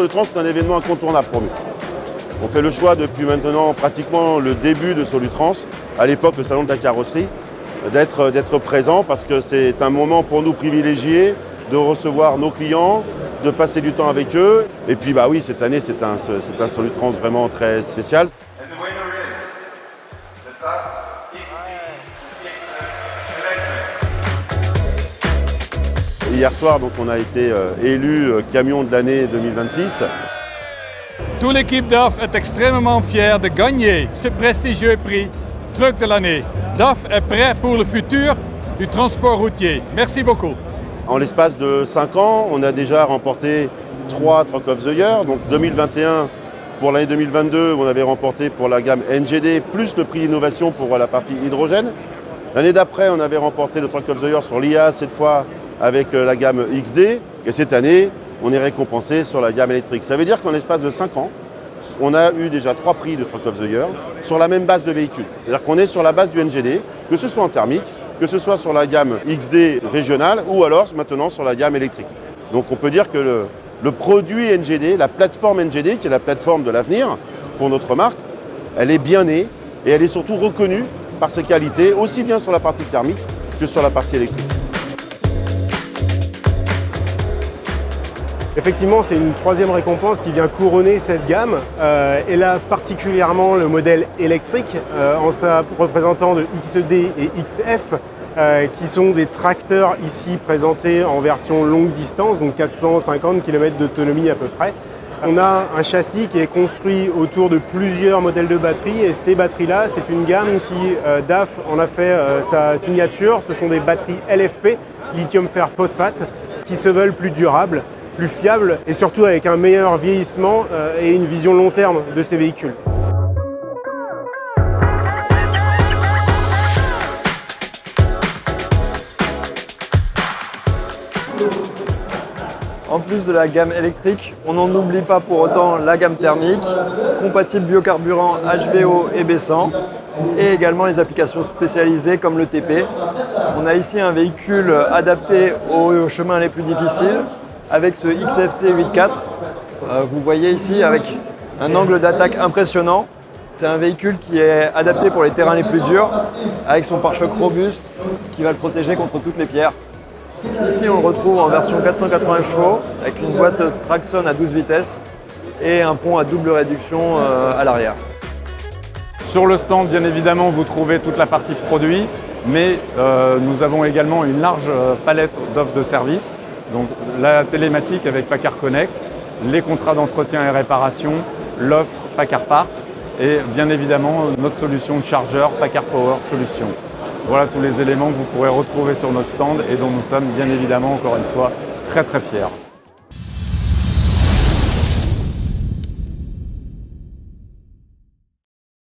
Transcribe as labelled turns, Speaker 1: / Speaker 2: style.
Speaker 1: Solutrans, c'est un événement incontournable pour nous. On fait le choix depuis maintenant pratiquement le début de Solutrans, à l'époque le salon de la carrosserie, d'être présent parce que c'est un moment pour nous privilégié de recevoir nos clients, de passer du temps avec eux. Et puis bah oui, cette année c'est un Solutrans vraiment très spécial. Hier soir, donc, on a été élu camion de l'année 2026.
Speaker 2: Toute l'équipe DAF est extrêmement fière de gagner ce prestigieux prix Truck de l'année. DAF est prêt pour le futur du transport routier. Merci beaucoup.
Speaker 1: En l'espace de 5 ans, on a déjà remporté 3 Truck of the Year. Donc 2021, pour l'année 2022, on avait remporté pour la gamme NGD, plus le prix d'innovation pour la partie hydrogène. L'année d'après, on avait remporté le Truck of the Year sur l'IA, cette fois avec la gamme XD. Et cette année, on est récompensé sur la gamme électrique. Ça veut dire qu'en l'espace de 5 ans, on a eu déjà 3 prix de Truck of the Year sur la même base de véhicule. C'est-à-dire qu'on est sur la base du NGD, que ce soit en thermique, que ce soit sur la gamme XD régionale ou alors maintenant sur la gamme électrique. Donc on peut dire que le produit NGD, la plateforme NGD, qui est la plateforme de l'avenir pour notre marque, elle est bien née et elle est surtout reconnue par ses qualités, aussi bien sur la partie thermique que sur la partie électrique.
Speaker 3: Effectivement, c'est une troisième récompense qui vient couronner cette gamme, et là particulièrement le modèle électrique en sa représentant de XED et XF, qui sont des tracteurs ici présentés en version longue distance, donc 450 km d'autonomie à peu près. On a un châssis qui est construit autour de plusieurs modèles de batteries et ces batteries-là, c'est une gamme qui, DAF en a fait sa signature. Ce sont des batteries LFP, lithium fer phosphate, qui se veulent plus durables, plus fiables et surtout avec un meilleur vieillissement et une vision long terme de ces véhicules.
Speaker 4: En plus de la gamme électrique, on n'en oublie pas pour autant la gamme thermique, compatible biocarburant HVO et B100, et également les applications spécialisées comme le TP. On a ici un véhicule adapté aux chemins les plus difficiles avec ce XFC 8.4. Vous voyez ici avec un angle d'attaque impressionnant. C'est un véhicule qui est adapté pour les terrains les plus durs, avec son pare-choc robuste qui va le protéger contre toutes les pierres. Ici, on le retrouve en version 480 chevaux, avec une boîte Traxxon à 12 vitesses et un pont à double réduction à l'arrière.
Speaker 5: Sur le stand, bien évidemment, vous trouvez toute la partie produit, mais nous avons également une large palette d'offres de services. Donc la télématique avec Packard Connect, les contrats d'entretien et réparation, l'offre Packard Parts et bien évidemment notre solution de chargeur Packard Power Solutions. Voilà tous les éléments que vous pourrez retrouver sur notre stand et dont nous sommes bien évidemment encore une fois très fiers.